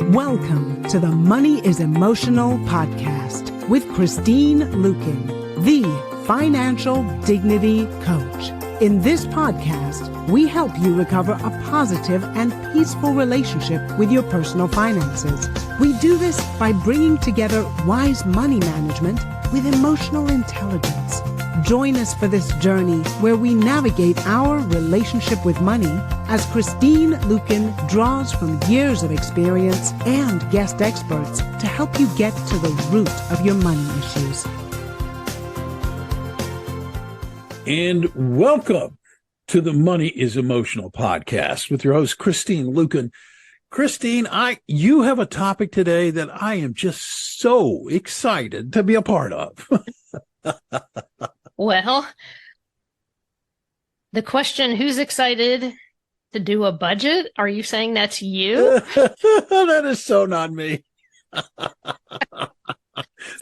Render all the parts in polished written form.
Welcome to the Money is Emotional podcast with Christine Luken, the financial dignity coach. In this podcast, we help you recover a positive and peaceful relationship with your personal finances. We do this by bringing together wise money management with emotional intelligence. Join us for this journey where we navigate our relationship with money as Christine Luken draws from years of experience and guest experts to help you get to the root of your money issues. And welcome to the Money is Emotional podcast with your host, Christine Luken. Christine, you have a topic today that I am just so excited to be a part of. Well, the question, who's excited to do a budget? Are you saying that's you? That is so not me. So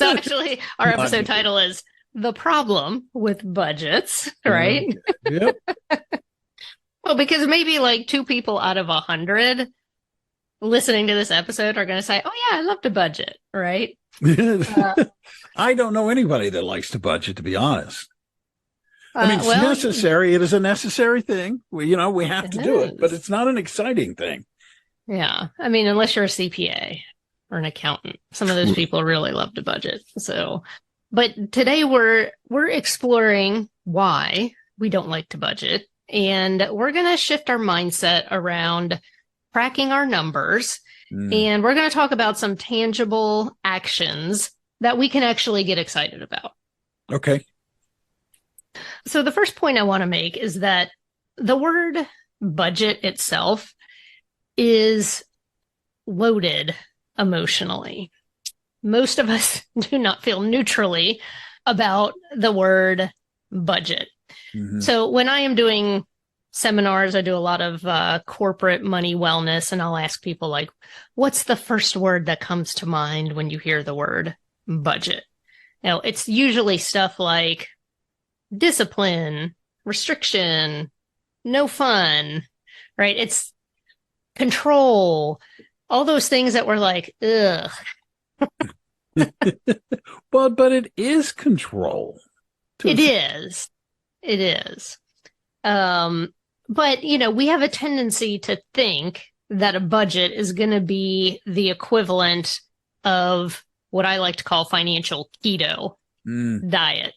actually, our episode title is The Problem with Budgets, right? Yep. Well, because maybe like 2 people out of 100 listening to this episode are going to say, oh yeah, I love to budget, right? I don't know anybody that likes to budget, to be honest. I mean, it's well, necessary. It is a necessary thing. We have to do it, but it's not an exciting thing. Yeah. I mean, unless you're a CPA or an accountant, some of those people really love to budget. So, but today we're exploring why we don't like to budget. And we're going to shift our mindset around tracking our numbers. And we're going to talk about some tangible actions that we can actually get excited about. Okay. So the first point I want to make is that the word budget itself is loaded emotionally. Most of us do not feel neutrally about the word budget. Mm-hmm. So when I am doing seminars, I do a lot of corporate money wellness, and I'll ask people like, what's the first word that comes to mind when you hear the word budget? Now, it's usually stuff like discipline, restriction, no fun, right? It's control, all those things that we're like, ugh. But it is control. It is. But, we have a tendency to think that a budget is going to be the equivalent of what I like to call financial keto diet,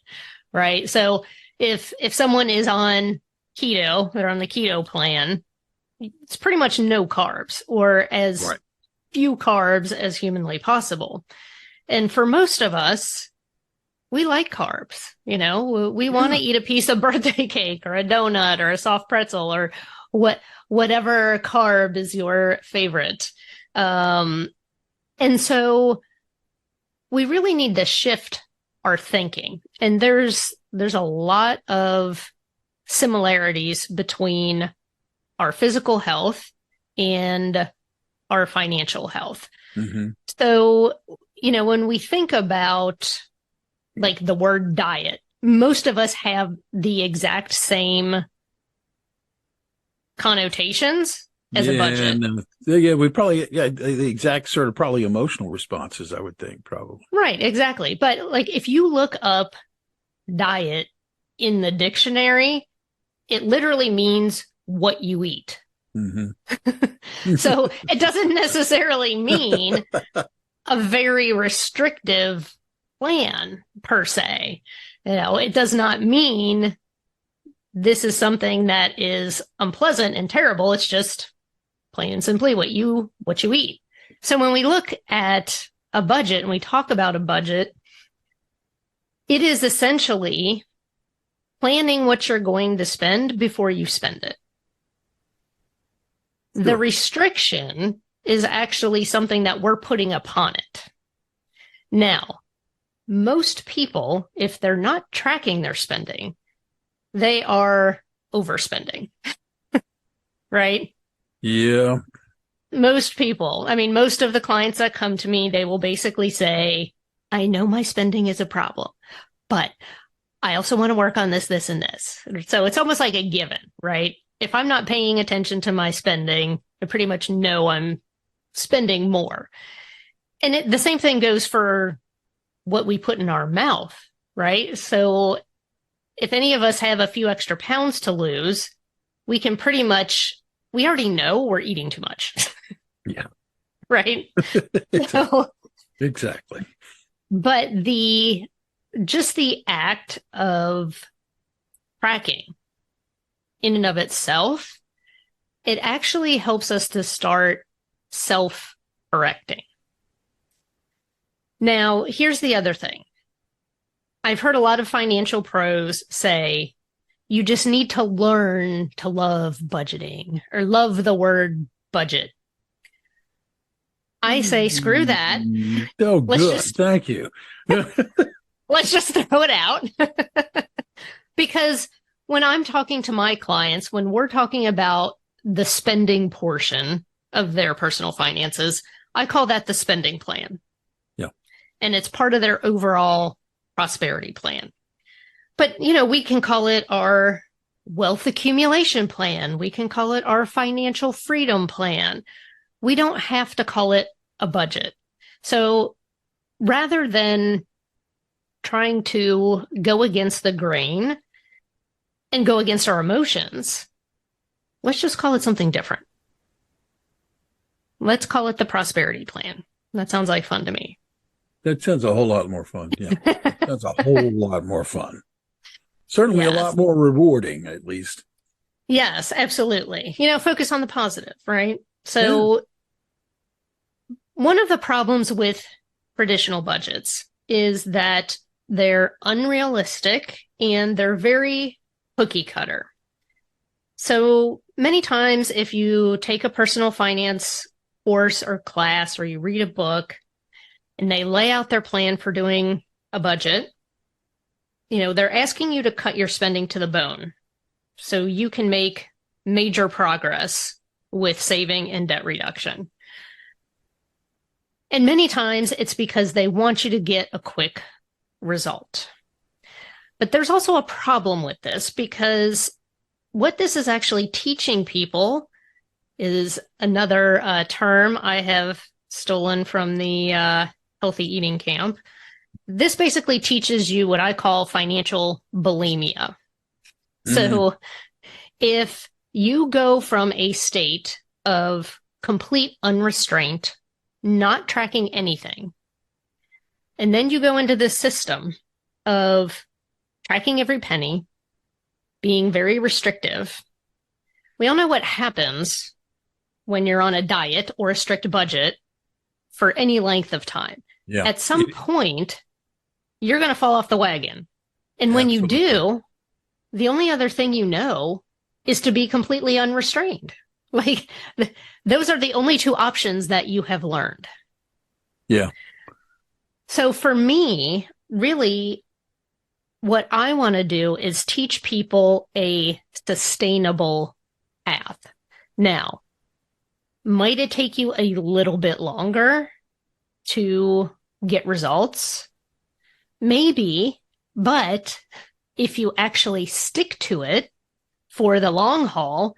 right? So if someone is on keto, they're on the keto plan, it's pretty much no carbs or as few carbs as humanly possible. And for most of us, we like carbs, we want to eat a piece of birthday cake or a donut or a soft pretzel or whatever carb is your favorite. And so we really need to shift our thinking. And there's a lot of similarities between our physical health and our financial health. Mm-hmm. So, when we think about like the word diet, most of us have the exact same connotations as a budget. We probably, the exact sort of probably emotional responses, I would think, probably. Right, exactly. But like if you look up diet in the dictionary, it literally means what you eat. Mm-hmm. So it doesn't necessarily mean a very restrictive plan per se. It does not mean this is something that is unpleasant and terrible. It's just plain and simply what you eat. So when we look at a budget and we talk about a budget, it is essentially planning what you're going to spend before you spend it. Sure. The restriction is actually something that we're putting upon it. Now, most people, if they're not tracking their spending, they are overspending, right? Yeah. Most people, most of the clients that come to me, they will basically say, I know my spending is a problem, but I also want to work on this, this, and this. So it's almost like a given, right? If I'm not paying attention to my spending, I pretty much know I'm spending more. And the same thing goes for what we put in our mouth, right? So if any of us have a few extra pounds to lose, we already know we're eating too much. Yeah. Right? So, exactly. But just the act of tracking in and of itself, it actually helps us to start self-correcting. Now, here's the other thing. I've heard a lot of financial pros say, you just need to learn to love budgeting or love the word budget. I say, screw that. Oh, good. Thank you. Let's just throw it out. Because when I'm talking to my clients, when we're talking about the spending portion of their personal finances, I call that the spending plan. Yeah. And it's part of their overall prosperity plan. But, we can call it our wealth accumulation plan. We can call it our financial freedom plan. We don't have to call it a budget. So rather than trying to go against the grain and go against our emotions, let's just call it something different. Let's call it the prosperity plan. That sounds like fun to me. That sounds a whole lot more fun. Yeah. That's a whole lot more fun. Certainly a lot more rewarding, at least. Yes, absolutely. Focus on the positive, right? So one of the problems with traditional budgets is that they're unrealistic and they're very cookie cutter. So many times if you take a personal finance course or class or you read a book and they lay out their plan for doing a budget, they're asking you to cut your spending to the bone so you can make major progress with saving and debt reduction. And many times it's because they want you to get a quick result. But there's also a problem with this, because what this is actually teaching people is another term I have stolen from the healthy eating camp. This basically teaches you what I call financial bulimia. So if you go from a state of complete unrestraint, not tracking anything, and then you go into this system of tracking every penny, being very restrictive, we all know what happens when you're on a diet or a strict budget for any length of time. Yeah. At some point, you're going to fall off the wagon. And when you do, the only other thing you know is to be completely unrestrained. Like, those are the only two options that you have learned. Yeah. So for me, really, what I want to do is teach people a sustainable path. Now, might it take you a little bit longer to get results? Maybe, but if you actually stick to it for the long haul,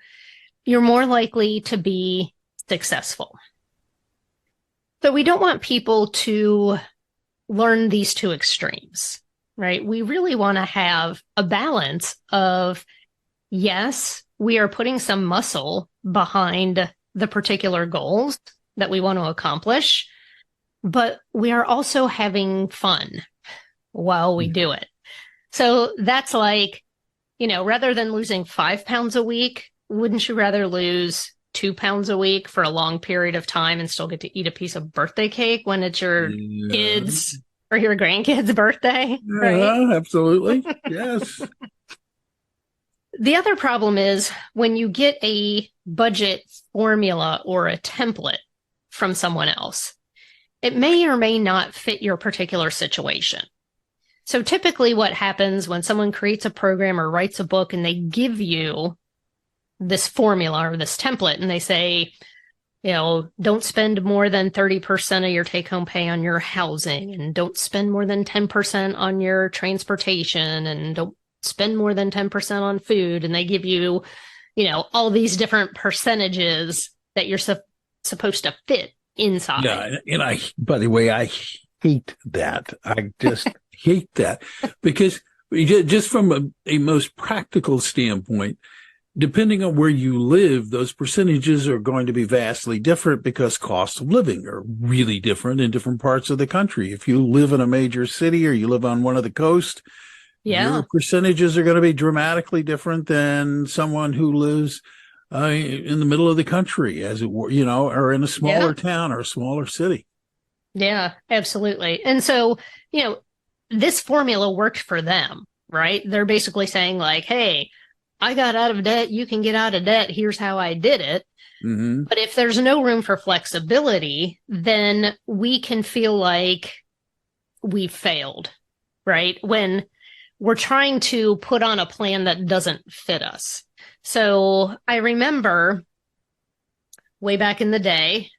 you're more likely to be successful. So we don't want people to learn these two extremes, right? We really want to have a balance of, yes, we are putting some muscle behind the particular goals that we want to accomplish, but we are also having fun while we do it. So that's like, rather than losing 5 pounds a week, wouldn't you rather lose 2 pounds a week for a long period of time and still get to eat a piece of birthday cake when it's your kids' or your grandkids' birthday? Right? Yeah, absolutely. Yes. The other problem is when you get a budget formula or a template from someone else, it may or may not fit your particular situation. So typically what happens when someone creates a program or writes a book and they give you this formula or this template and they say, don't spend more than 30% of your take-home pay on your housing, and don't spend more than 10% on your transportation, and don't spend more than 10% on food. And they give you, all these different percentages that you're supposed to fit inside. Yeah. And by the way, I hate that. I just hate that because just from a most practical standpoint, depending on where you live, those percentages are going to be vastly different because costs of living are really different in different parts of the country. If you live in a major city or you live on one of the coast, your percentages are going to be dramatically different than someone who lives in the middle of the country, as it were, or in a smaller town or a smaller city. Yeah, absolutely. And so, this formula worked for them, right? They're basically saying like, hey, I got out of debt. You can get out of debt. Here's how I did it. Mm-hmm. But if there's no room for flexibility, then we can feel like we failed, right? When we're trying to put on a plan that doesn't fit us. So I remember way back in the day,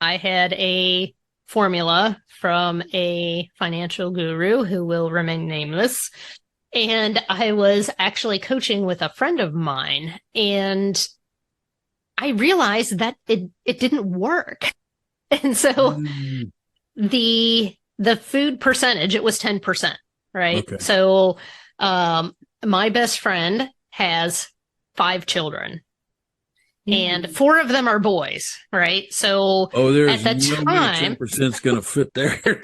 I had a formula from a financial guru who will remain nameless. And I was actually coaching with a friend of mine, and I realized that it didn't work. And so the food percentage, it was 10%, right? Okay. So my best friend has 5 children. And 4 of them are boys, right? So there's at the time, 10% is going to fit there.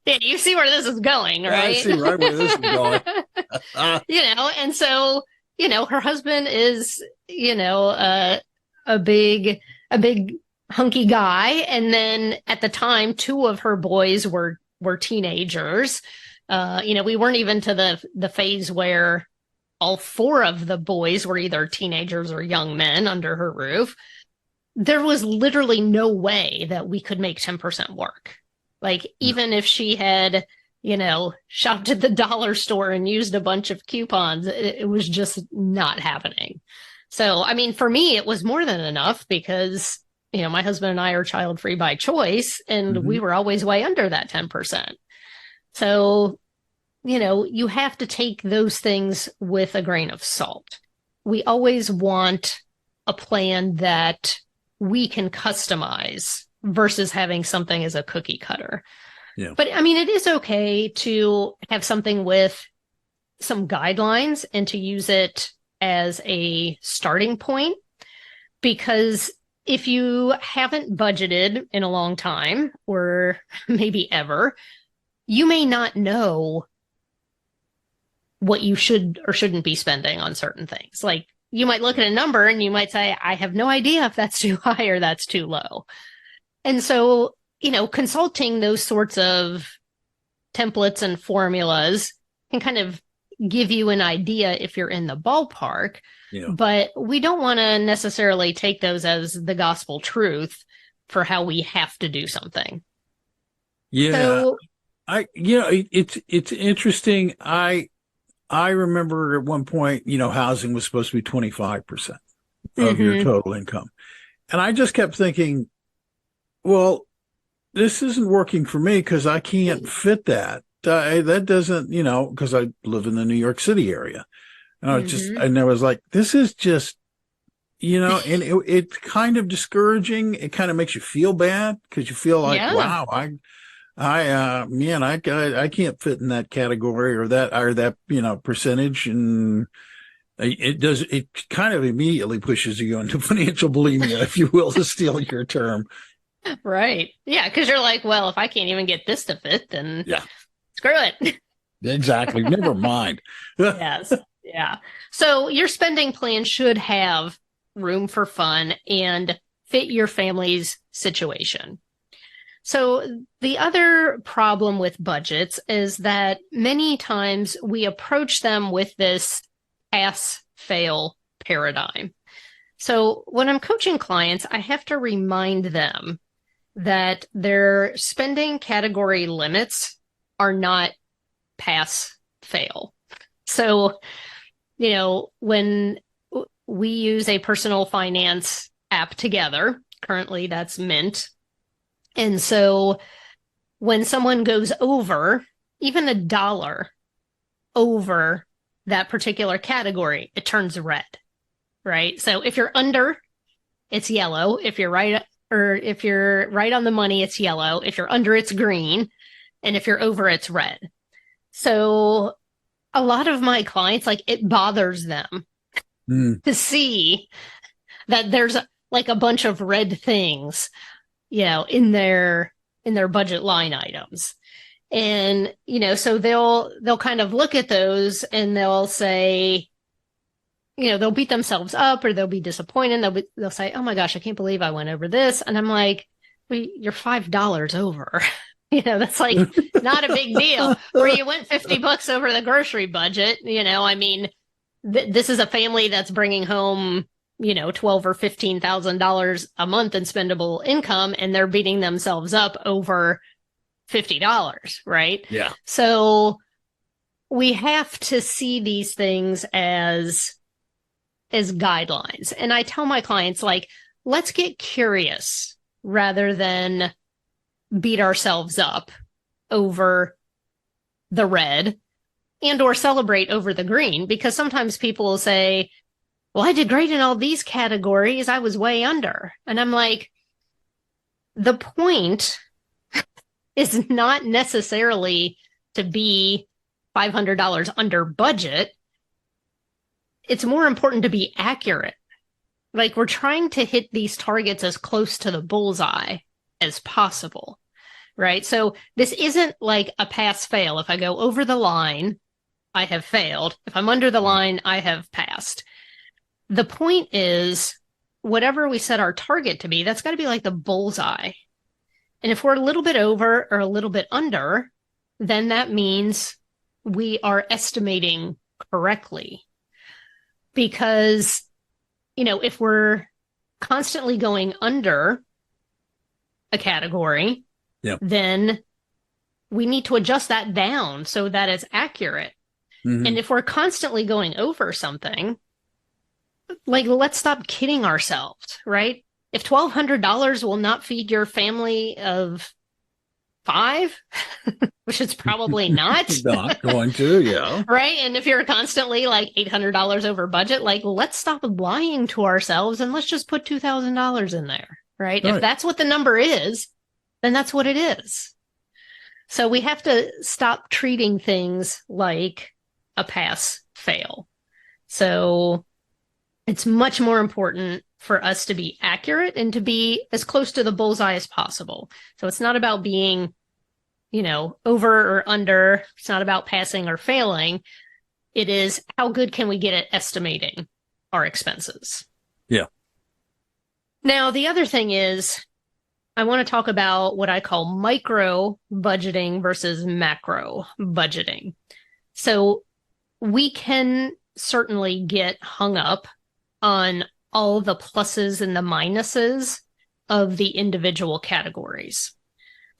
Yeah, you see where this is going, right? I see right where this is going. And so, her husband is, a big hunky guy. And then at the time, 2 of her boys were teenagers. We weren't even to the phase where all 4 of the boys were either teenagers or young men under her roof. There was literally no way that we could make 10% work. Like, even if she had, shopped at the dollar store and used a bunch of coupons, it was just not happening. So, I mean, for me, it was more than enough because, my husband and I are child-free by choice, and we were always way under that 10%. So, you have to take those things with a grain of salt. We always want a plan that we can customize versus having something as a cookie cutter. Yeah. But I mean, it is okay to have something with some guidelines and to use it as a starting point, because if you haven't budgeted in a long time, or maybe ever, you may not know what you should or shouldn't be spending on certain things. Like, you might look at a number and you might say, I have no idea if that's too high or that's too low. And so, consulting those sorts of templates and formulas can kind of give you an idea if you're in the ballpark. Yeah. But we don't want to necessarily take those as the gospel truth for how we have to do something. Yeah. So, it's interesting. I remember at one point, housing was supposed to be 25% of your total income. And I just kept thinking, well, this isn't working for me because I can't fit that. That doesn't, because I live in the New York City area. And I was like, this is just, and it's kind of discouraging. It kind of makes you feel bad because you feel like, wow, I can't fit in that category or that percentage. And it kind of immediately pushes you into financial bulimia, if you will, to steal your term. Right. Yeah. Cause you're like, well, if I can't even get this to fit, then screw it. Exactly. Never mind. Yes. Yeah. So your spending plan should have room for fun and fit your family's situation. So the other problem with budgets is that many times we approach them with this pass-fail paradigm. So when I'm coaching clients, I have to remind them that their spending category limits are not pass-fail. So, when we use a personal finance app together, currently that's Mint. And so when someone goes over, even $1 over that particular category, it turns red, right? So if you're under, it's yellow. If you're right or if you're right on the money, it's yellow. If you're under, it's green. And if you're over, it's red. So a lot of my clients, like, it bothers them to see that there's like a bunch of red things, in their budget line items. And, so they'll kind of look at those and they'll say, they'll beat themselves up or they'll be disappointed. They'll say, oh my gosh, I can't believe I went over this. And I'm like, well, you're $5 over. That's like not a big deal. Or you went $50 over the grocery budget. I mean, this is a family that's bringing home, $12,000 or $15,000 a month in spendable income, and they're beating themselves up over $50, right? Yeah. So we have to see these things as guidelines. And I tell my clients, like, let's get curious rather than beat ourselves up over the red and or celebrate over the green, because sometimes people will say, well, I did great in all these categories. I was way under. And I'm like, the point is not necessarily to be $500 under budget. It's more important to be accurate. Like, we're trying to hit these targets as close to the bullseye as possible, right? So this isn't like a pass fail. If I go over the line, I have failed. If I'm under the line, I have passed. The point is, whatever we set our target to be, that's got to be like the bullseye. And if we're a little bit over or a little bit under, then that means we are estimating correctly. Because, if we're constantly going under a category, then we need to adjust that down so that it's accurate. Mm-hmm. And if we're constantly going over something, like, let's stop kidding ourselves, right? If $1,200 will not feed your family of 5, which it's probably not. Not going to, yeah. Right? And if you're constantly like $800 over budget, like, let's stop lying to ourselves and let's just put $2,000 in there, right? If that's what the number is, then that's what it is. So we have to stop treating things like a pass fail. So it's much more important for us to be accurate and to be as close to the bullseye as possible. So it's not about being, over or under. It's not about passing or failing. It is, how good can we get at estimating our expenses? Yeah. Now, the other thing is, I want to talk about what I call micro budgeting versus macro budgeting. So we can certainly get hung up on all the pluses and the minuses of the individual categories.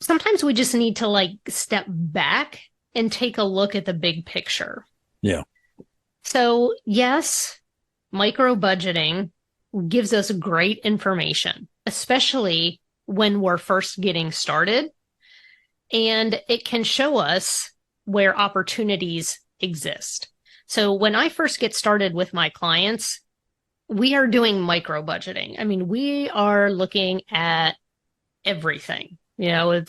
Sometimes we just need to step back and take a look at the big picture. Yeah. So yes, micro budgeting gives us great information, especially when we're first getting started. And it can show us where opportunities exist. So when I first get started with my clients, we are doing micro budgeting. I mean, we are looking at everything. We're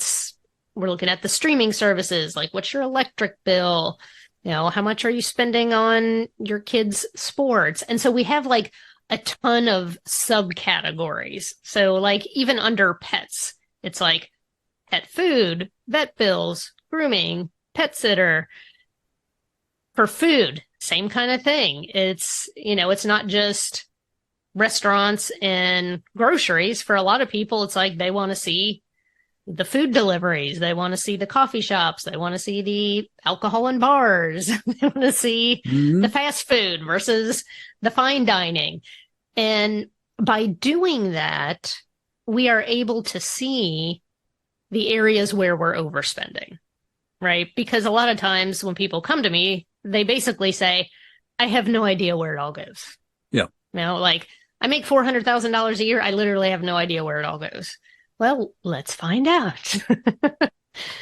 looking at the streaming services, like, what's your electric bill? How much are you spending on your kids' sports? And so we have a ton of subcategories. So even under pets, it's like pet food, vet bills, grooming, pet sitter. For food, same kind of thing. It's, it's not just restaurants and groceries. For a lot of people, it's like they want to see the food deliveries. They want to see the coffee shops. They want to see the alcohol in bars. They want to see the fast food versus the fine dining. And by doing that, we are able to see the areas where we're overspending, right? Because a lot of times when people come to me, they basically say, I have no idea where it all goes. Yeah. I make $400,000 a year. I literally have no idea where it all goes. Well, let's find out.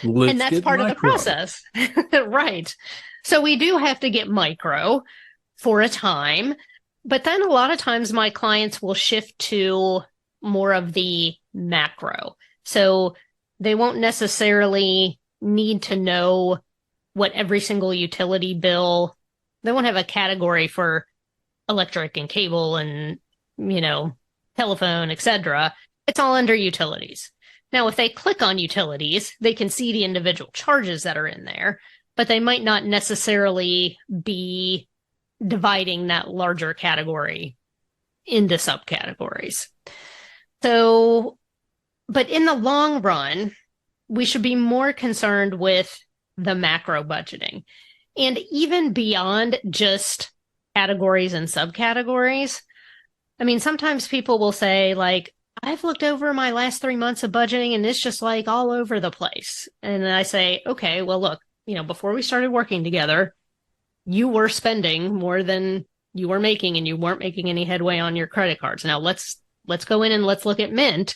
And that's part of the process. Right. So we do have to get micro for a time. But then a lot of times my clients will shift to more of the macro. So they won't necessarily need to know what every single utility bill, they won't have a category for electric and cable and, telephone, etc. It's all under utilities. Now, if they click on utilities, they can see the individual charges that are in there, but they might not necessarily be dividing that larger category into subcategories. So, but in the long run, we should be more concerned with the macro budgeting. And even beyond just categories and subcategories, I mean, sometimes people will say, like, I've looked over my last 3 months of budgeting and it's just like all over the place. And I say, okay, well, look, before we started working together, you were spending more than you were making and you weren't making any headway on your credit cards. Now let's go in and let's look at Mint.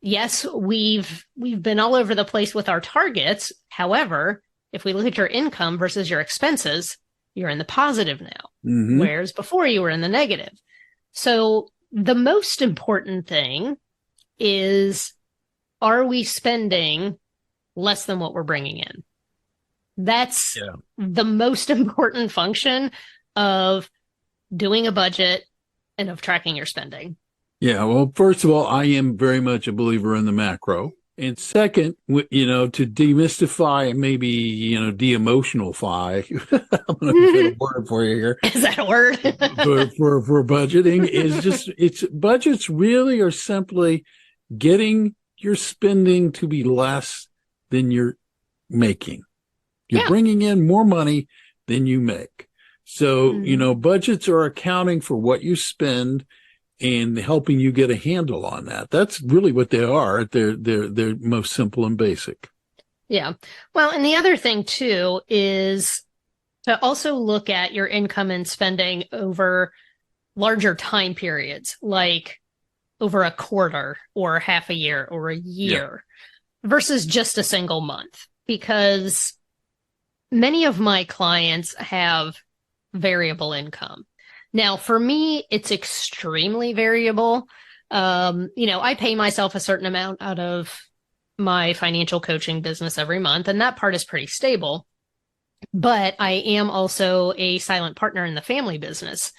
Yes, we've been all over the place with our targets. However, if we look at your income versus your expenses, you're in the positive now, whereas before you were in the negative. So the most important thing is, are we spending less than what we're bringing in? That's the most important function of doing a budget and of tracking your spending. Yeah. Well, first of all, I am very much a believer in the macro. And second, to demystify and maybe, de-emotionalify, I'm going to put a word for you here. Is that a word? for budgeting is just, budgets really are simply getting your spending to be less than you're making. You're bringing in more money than you make. So, budgets are accounting for what you spend and helping you get a handle on that. That's really what they are. They're most simple and basic. Yeah. Well, and the other thing too is to also look at your income and spending over larger time periods, like over a quarter or half a year or a year versus just a single month, because many of my clients have variable income. Now, for me, it's extremely variable. I pay myself a certain amount out of my financial coaching business every month, and that part is pretty stable. But I am also a silent partner in the family business.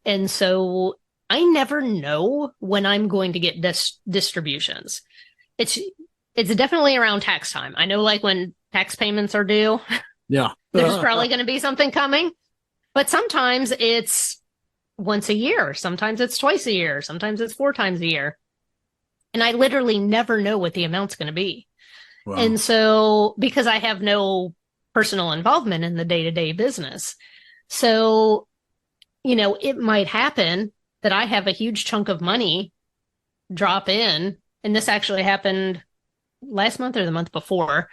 And so I never know when I'm going to get distributions. It's definitely around tax time. I know, like, when tax payments are due, there's probably going to be something coming. But sometimes it's once a year. Sometimes it's twice a year. Sometimes it's 4 times a year. And I literally never know what the amount's going to be. Wow. And so, because I have no personal involvement in the day-to-day business. So, it might happen that I have a huge chunk of money drop in. And this actually happened last month or the month before.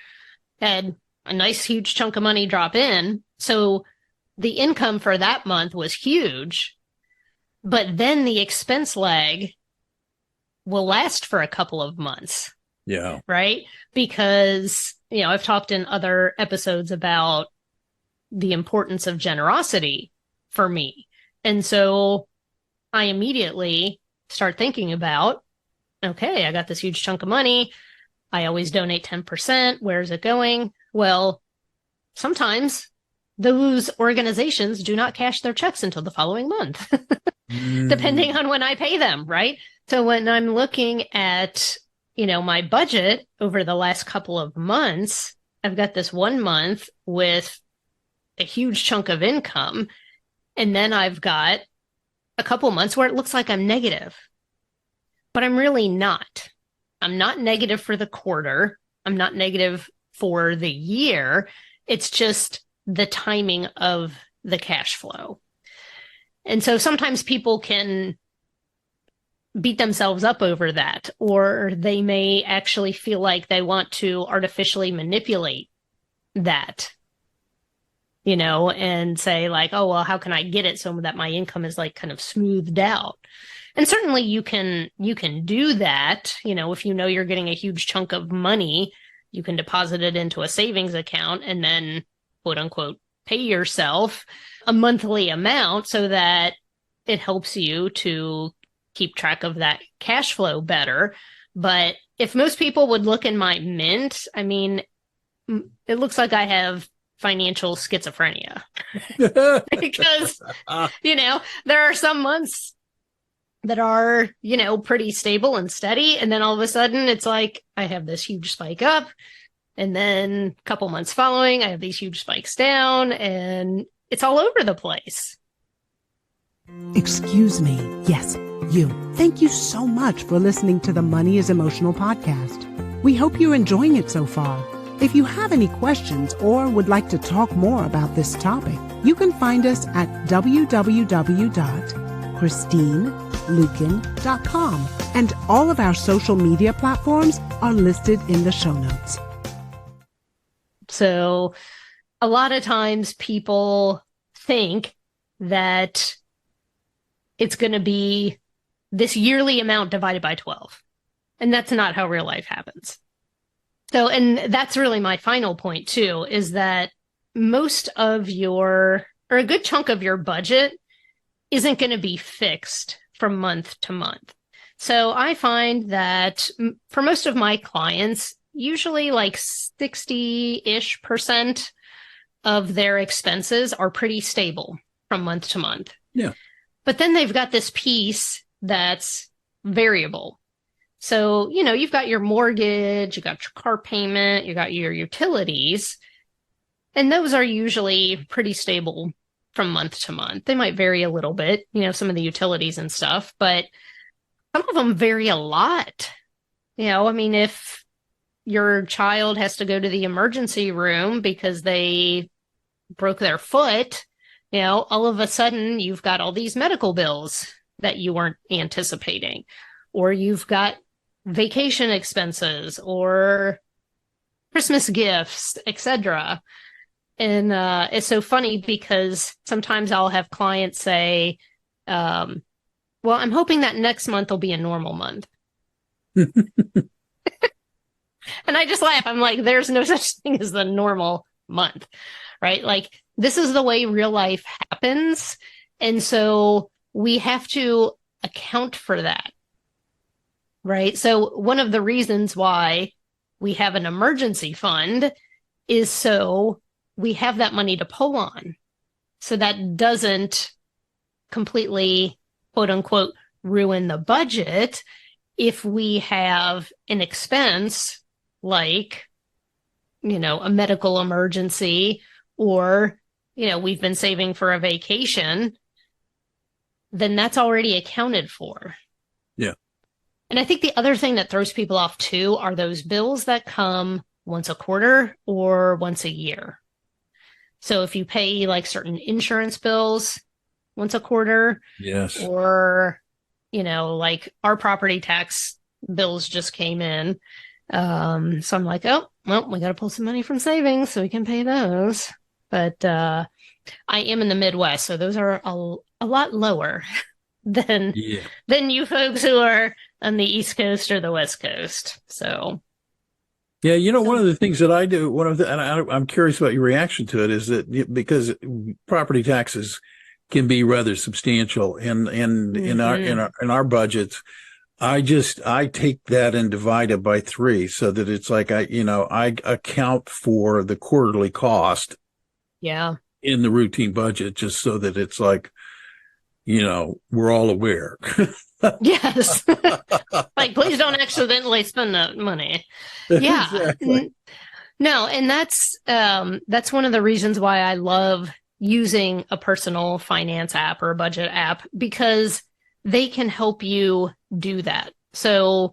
Had a nice, huge chunk of money drop in. So the income for that month was huge. But then the expense lag will last for a couple of months. Yeah. Right? Because, I've talked in other episodes about the importance of generosity for me. And so I immediately start thinking about, okay, I got this huge chunk of money. I always donate 10%. Where's it going? Well, sometimes those organizations do not cash their checks until the following month, depending on when I pay them, right? So when I'm looking at, my budget over the last couple of months, I've got this 1 month with a huge chunk of income. And then I've got a couple months where it looks like I'm negative, but I'm really not. I'm not negative for the quarter. I'm not negative for the year. It's just the timing of the cash flow. And so sometimes people can beat themselves up over that, or they may actually feel like they want to artificially manipulate that, and say, like, oh, well, how can I get it so that my income is, like, kind of smoothed out? And certainly you can do that. If you're getting a huge chunk of money, you can deposit it into a savings account and then, quote unquote, pay yourself a monthly amount so that it helps you to keep track of that cash flow better. But if most people would look in my Mint, I mean, it looks like I have financial schizophrenia because, there are some months that are, pretty stable and steady. And then all of a sudden it's like I have this huge spike up. And then a couple months following, I have these huge spikes down, and it's all over the place. Excuse me. Yes, you. Thank you so much for listening to the Money is Emotional podcast. We hope you're enjoying it so far. If you have any questions or would like to talk more about this topic, you can find us at www.christineluken.com, and all of our social media platforms are listed in the show notes. So a lot of times people think that it's going to be this yearly amount divided by 12. And that's not how real life happens. So, and that's really my final point too, is that most of or a good chunk of your budget isn't going to be fixed from month to month. So I find that for most of my clients, usually like 60-ish% of their expenses are pretty stable from month to month. Yeah. But then they've got this piece that's variable. So, you've got your mortgage, you got your car payment, you got your utilities, and those are usually pretty stable from month to month. They might vary a little bit, some of the utilities and stuff, but some of them vary a lot. If your child has to go to the emergency room because they broke their foot, all of a sudden you've got all these medical bills that you weren't anticipating, or you've got vacation expenses or Christmas gifts, etc. And it's so funny because sometimes I'll have clients say, well, I'm hoping that next month will be a normal month. And I just laugh. I'm like, there's no such thing as the normal month, right? Like, this is the way real life happens. And so we have to account for that, right? So one of the reasons why we have an emergency fund is so we have that money to pull on. So that doesn't completely, quote unquote, ruin the budget if we have an expense like, a medical emergency, or, we've been saving for a vacation, then that's already accounted for. Yeah. And I think the other thing that throws people off too are those bills that come once a quarter or once a year. So if you pay like certain insurance bills once a quarter, yes, or, like our property tax bills just came in. So I'm like, oh, well, we got to pull some money from savings so we can pay those. But I am in the Midwest, so those are a lot lower than you folks who are on the East Coast or the West Coast. So, yeah, one of the things that I do, and I'm curious about your reaction to it, is that because property taxes can be rather substantial, and in our budgets, I take that and divide it by 3 so that it's like I account for the quarterly cost. Yeah. In the routine budget, just so that it's like, we're all aware. Yes. Like, please don't accidentally spend that money. Yeah. Exactly. No, and that's one of the reasons why I love using a personal finance app or a budget app, because they can help you do that. So,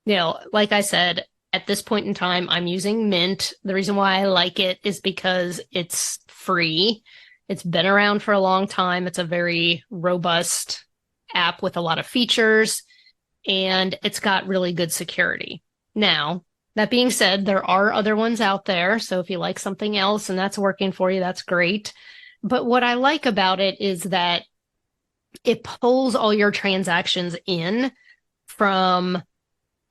like I said, at this point in time, I'm using Mint. The reason why I like it is because it's free. It's been around for a long time. It's a very robust app with a lot of features, and it's got really good security. Now, that being said, there are other ones out there. So if you like something else and that's working for you, that's great. But what I like about it is that it pulls all your transactions in from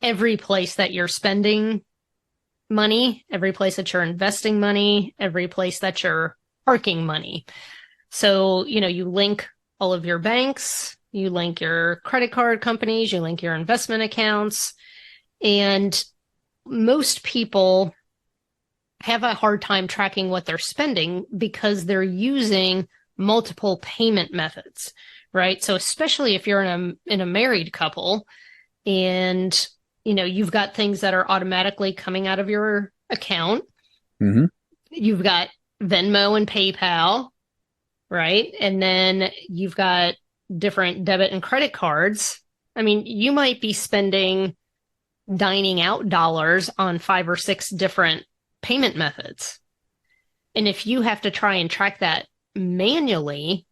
every place that you're spending money, every place that you're investing money, every place that you're parking money. So, you link all of your banks, you link your credit card companies, you link your investment accounts, and most people have a hard time tracking what they're spending because they're using multiple payment methods, right? So especially if you're in a married couple and, you've got things that are automatically coming out of your account. Mm-hmm. You've got Venmo and PayPal, right? And then you've got different debit and credit cards. I mean, you might be spending dining out dollars on 5 or 6 different payment methods. And if you have to try and track that manually,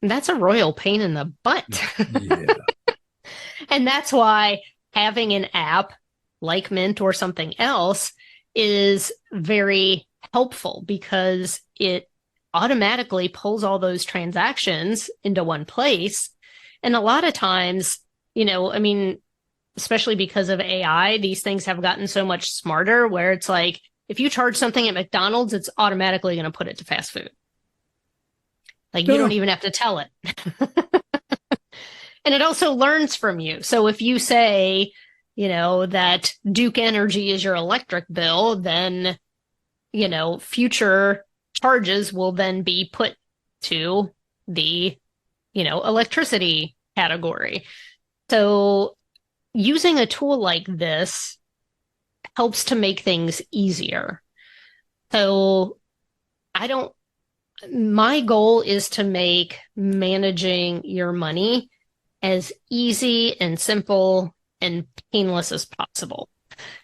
that's a royal pain in the butt. Yeah. And that's why having an app like Mint or something else is very helpful because it automatically pulls all those transactions into one place. And a lot of times, especially because of AI, these things have gotten so much smarter where it's like, if you charge something at McDonald's, it's automatically going to put it to fast food. Like you don't even have to tell it. And it also learns from you. So if you say, that Duke Energy is your electric bill, then, future charges will then be put to the, electricity category. So using a tool like this helps to make things easier. So my goal is to make managing your money as easy and simple and painless as possible.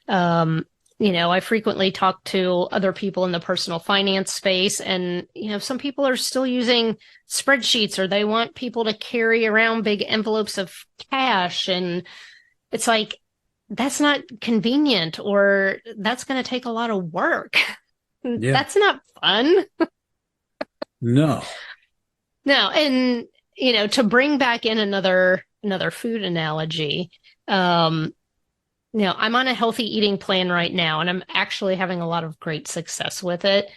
I frequently talk to other people in the personal finance space, and, some people are still using spreadsheets or they want people to carry around big envelopes of cash. And it's like, that's not convenient, or that's going to take a lot of work. Yeah. That's not fun. No. No. And, to bring back in another food analogy, I'm on a healthy eating plan right now, and I'm actually having a lot of great success with it.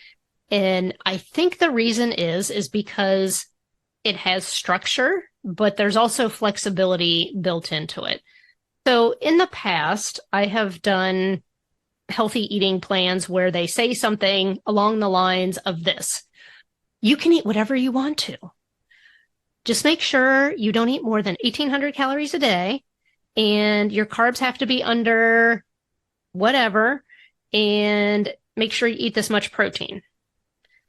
And I think the reason is because it has structure, but there's also flexibility built into it. So in the past, I have done healthy eating plans where they say something along the lines of this: you can eat whatever you want to. Just make sure you don't eat more than 1,800 calories a day, and your carbs have to be under whatever, and make sure you eat this much protein.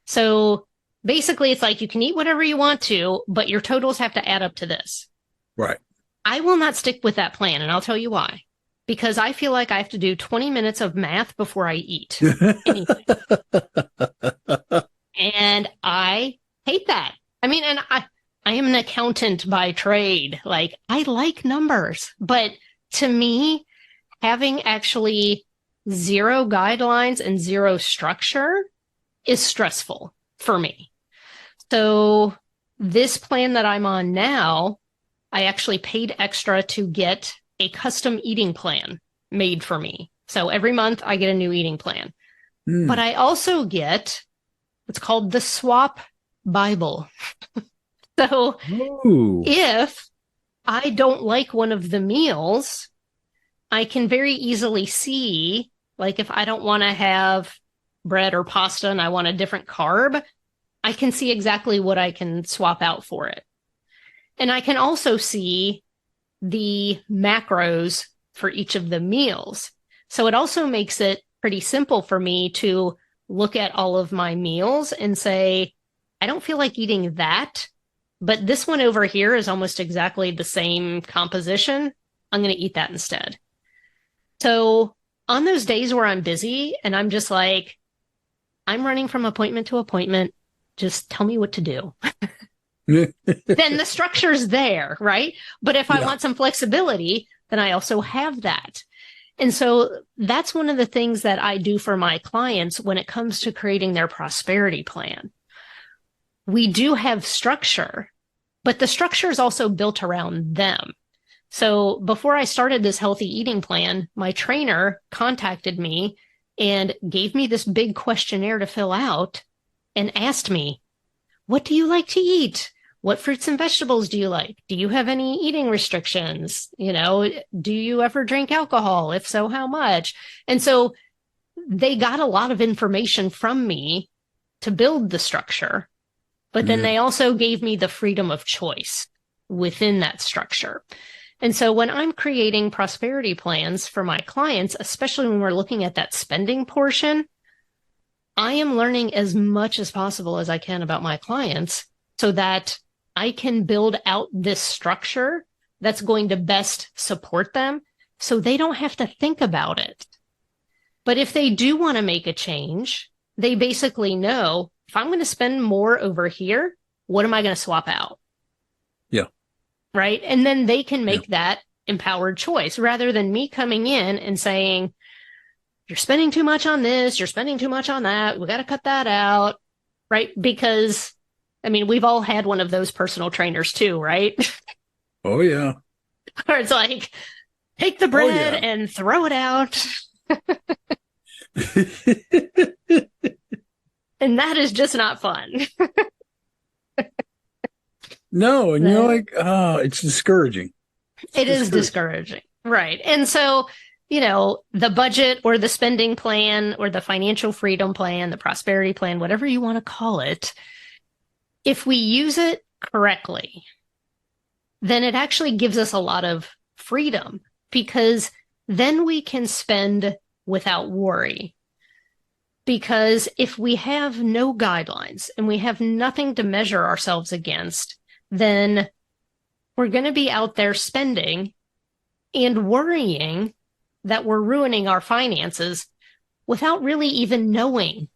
So basically, it's like you can eat whatever you want to, but your totals have to add up to this. Right. I will not stick with that plan, and I'll tell you why. Because I feel like I have to do 20 minutes of math before I eat anything. And I hate that. I mean, and I am an accountant by trade. Like, I like numbers, but to me, having actually 0 guidelines and 0 structure is stressful for me. So this plan that I'm on now, I actually paid extra to get a custom eating plan made for me. So every month I get a new eating plan. But I also get what's called the Swap Bible. So if I don't like one of the meals, I can very easily see, like if I don't want to have bread or pasta and I want a different carb, I can see exactly what I can swap out for it. And I can also see the macros for each of the meals. So it also makes it pretty simple for me to look at all of my meals and say, I don't feel like eating that, but this one over here is almost exactly the same composition. I'm going to eat that instead. So on those days where I'm busy and I'm just like, I'm running from appointment to appointment, just tell me what to do. Then the structure's there, right? But if I want some flexibility, then I also have that. And so that's one of the things that I do for my clients when it comes to creating their prosperity plan. We do have structure, but the structure is also built around them. So before I started this healthy eating plan, my trainer contacted me and gave me this big questionnaire to fill out and asked me, what do you like to eat? what fruits and vegetables do you like? Do you have any eating restrictions? You know, do you ever drink alcohol? If so, how much? And so they got a lot of information from me to build the structure, but then they also gave me the freedom of choice within that structure. And so when I'm creating prosperity plans for my clients, especially when we're looking at that spending portion, I am learning as much as possible as I can about my clients so that I can build out this structure that's going to best support them so they don't have to think about it. But if they do want to make a change, they basically know, if I'm going to spend more over here, what am I going to swap out? Yeah. Right. And then they can make that empowered choice rather than me coming in and saying, you're spending too much on this, you're spending too much on that, we got to cut that out. Right. Because, I mean, we've all had one of those personal trainers too, right? Oh, yeah. Or it's like, take the bread and throw it out. And that is just not fun. No, and you're like, it's discouraging. It is discouraging. Right. And so, you know, the budget or the spending plan or the financial freedom plan, the prosperity plan, whatever you want to call it, if we use it correctly, then it actually gives us a lot of freedom because then we can spend without worry. Because if we have no guidelines and we have nothing to measure ourselves against, then we're going to be out there spending and worrying that we're ruining our finances without really even knowing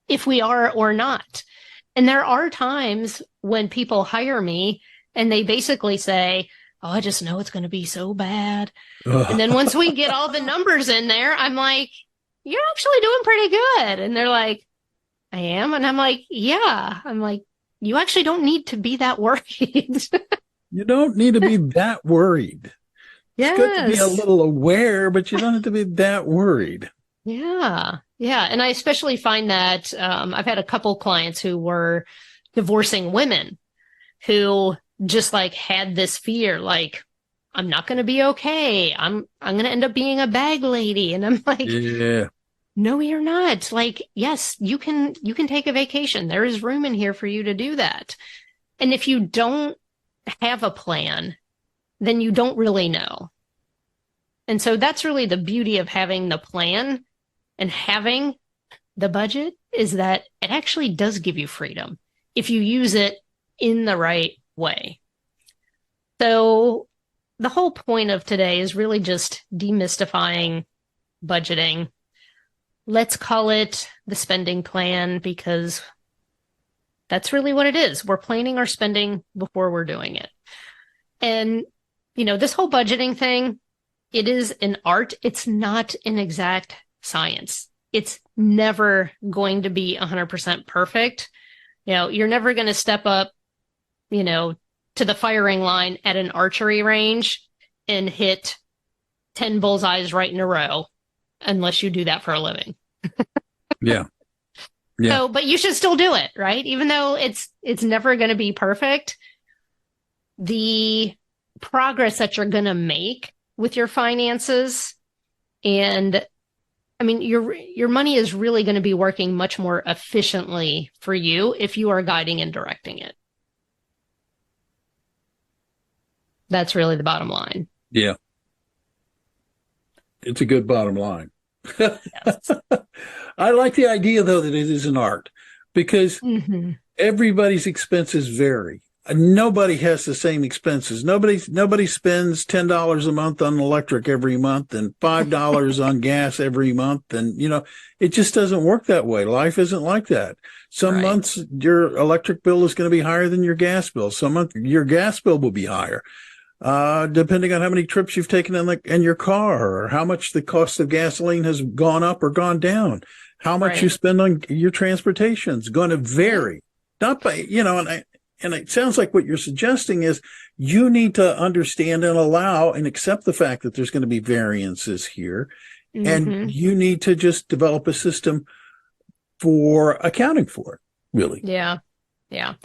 if we are or not. And there are times when people hire me and they basically say, oh, I just know it's going to be so bad. And then once we get all the numbers in there, I'm like, you're actually doing pretty good. And they're like, I am. And I'm like, yeah. I'm like, you actually don't need to be that worried. You don't need to be that worried. Yes. It's good to be a little aware, but you don't have to be that worried. Yeah. Yeah. And I especially find that I've had a couple clients who were divorcing women who just like had this fear, like, I'm not going to be okay. I'm going to end up being a bag lady. And I'm like, yeah. No, you're not. Like, yes, you can take a vacation. There is room in here for you to do that. And if you don't have a plan, then you don't really know. And so that's really the beauty of having the plan and having the budget is that it actually does give you freedom if you use it in the right way. So the whole point of today is really just demystifying budgeting. Let's call it the spending plan because that's really what it is. We're planning our spending before we're doing it. And, you know, this whole budgeting thing, it is an art. It's not an exact science. It's never going to be 100% perfect. You know, you're never going to step up, you know, to the firing line at an archery range and hit 10 bullseyes right in a row unless you do that for a living. Yeah. Yeah. So, but you should still do it, right? Even though it's never going to be perfect, the progress that you're going to make with your finances and I mean, your money is really going to be working much more efficiently for you if you are guiding and directing it. That's really the bottom line. Yeah. It's a good bottom line. Yes. I like the idea, though, that it is an art because everybody's expenses vary. Nobody has the same expenses. Nobody spends $10 a month on electric every month and $5 on gas every month. And, you know, it just doesn't work that way. Life isn't like that. Some months your electric bill is going to be higher than your gas bill. Some month your gas bill will be higher. Depending on how many trips you've taken in your car or how much the cost of gasoline has gone up or gone down, how much you spend on your transportation is going to vary. Not by, you know, and it sounds like what you're suggesting is you need to understand and allow and accept the fact that there's going to be variances here. And you need to just develop a system for accounting for it, really. Yeah. Yeah.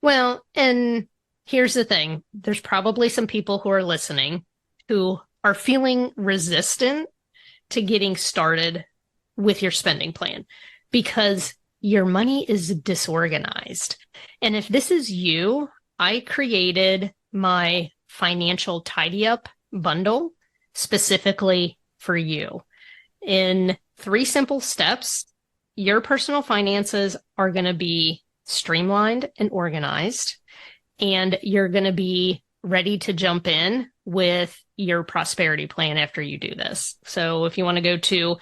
Well, and here's the thing. There's probably some people who are listening who are feeling resistant to getting started with your spending plan because your money is disorganized. And if this is you, I created my financial tidy up bundle specifically for you. In 3 simple steps, your personal finances are going to be streamlined and organized, and you're going to be ready to jump in with your prosperity plan after you do this. So if you want to go to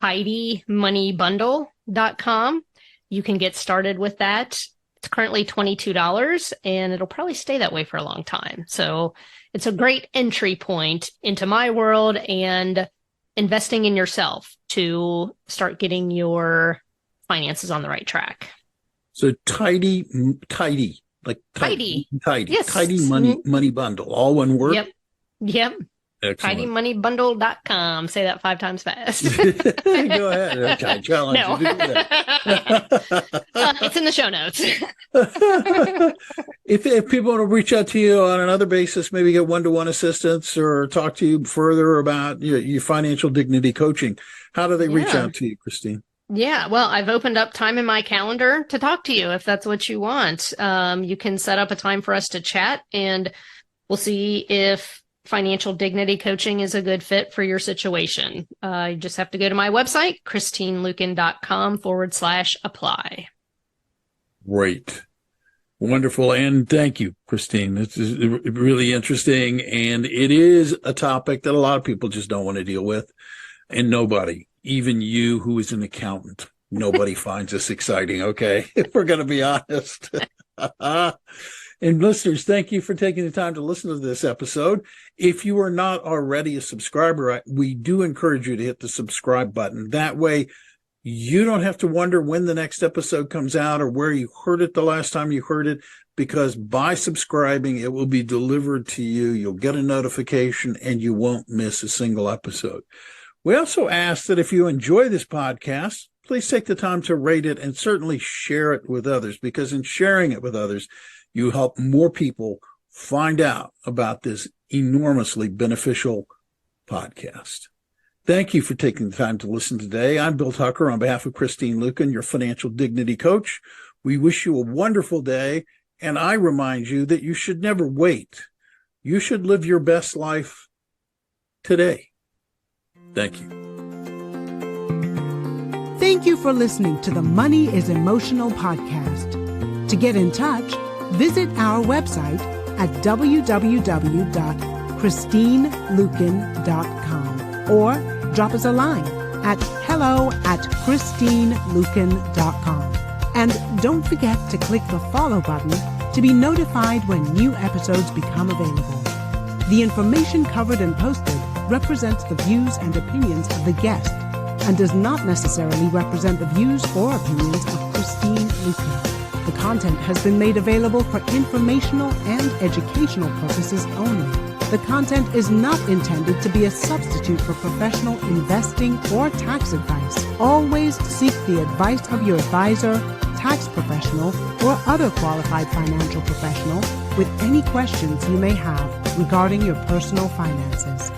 tidymoneybundle.com, you can get started with that. It's currently $22 and it'll probably stay that way for a long time. So it's a great entry point into my world and investing in yourself to start getting your finances on the right track. So tidy, Yes. tidy money bundle, all one word. Yep. Excellent. Tidymoneybundle.com. Say that 5 times fast. Go ahead. Okay, I challenge you to do that. It's in the show notes. If people want to reach out to you on another basis, maybe get one-to-one assistance or talk to you further about your financial dignity coaching, how do they reach out to you, Christine? Yeah, well, I've opened up time in my calendar to talk to you if that's what you want. You can set up a time for us to chat and we'll see if financial dignity coaching is a good fit for your situation. You just have to go to my website, christineluken.com/apply. Great. Wonderful. And thank you, Christine. This is really interesting. And it is a topic that a lot of people just don't want to deal with. And nobody, even you who is an accountant, nobody finds this exciting. Okay. If we're going to be honest. And listeners, thank you for taking the time to listen to this episode. If you are not already a subscriber, we do encourage you to hit the subscribe button. That way, you don't have to wonder when the next episode comes out or where you heard it the last time you heard it, because by subscribing, it will be delivered to you. You'll get a notification and you won't miss a single episode. We also ask that if you enjoy this podcast, please take the time to rate it and certainly share it with others, because in sharing it with others, you help more people find out about this enormously beneficial podcast. Thank you for taking the time to listen today. I'm Bill Tucker on behalf of Christine Luken, your financial dignity coach. We wish you a wonderful day, and I remind you that you should never wait. You should live your best life today. Thank you. Thank you for listening to the Money is Emotional podcast. To get in touch, visit our website at www.christineluken.com or drop us a line at hello@christineluken.com. And don't forget to click the follow button to be notified when new episodes become available. The information covered and posted represents the views and opinions of the guest and does not necessarily represent the views or opinions of Christine Luken. The content has been made available for informational and educational purposes only. The content is not intended to be a substitute for professional investing or tax advice. Always seek the advice of your advisor, tax professional, or other qualified financial professional with any questions you may have regarding your personal finances.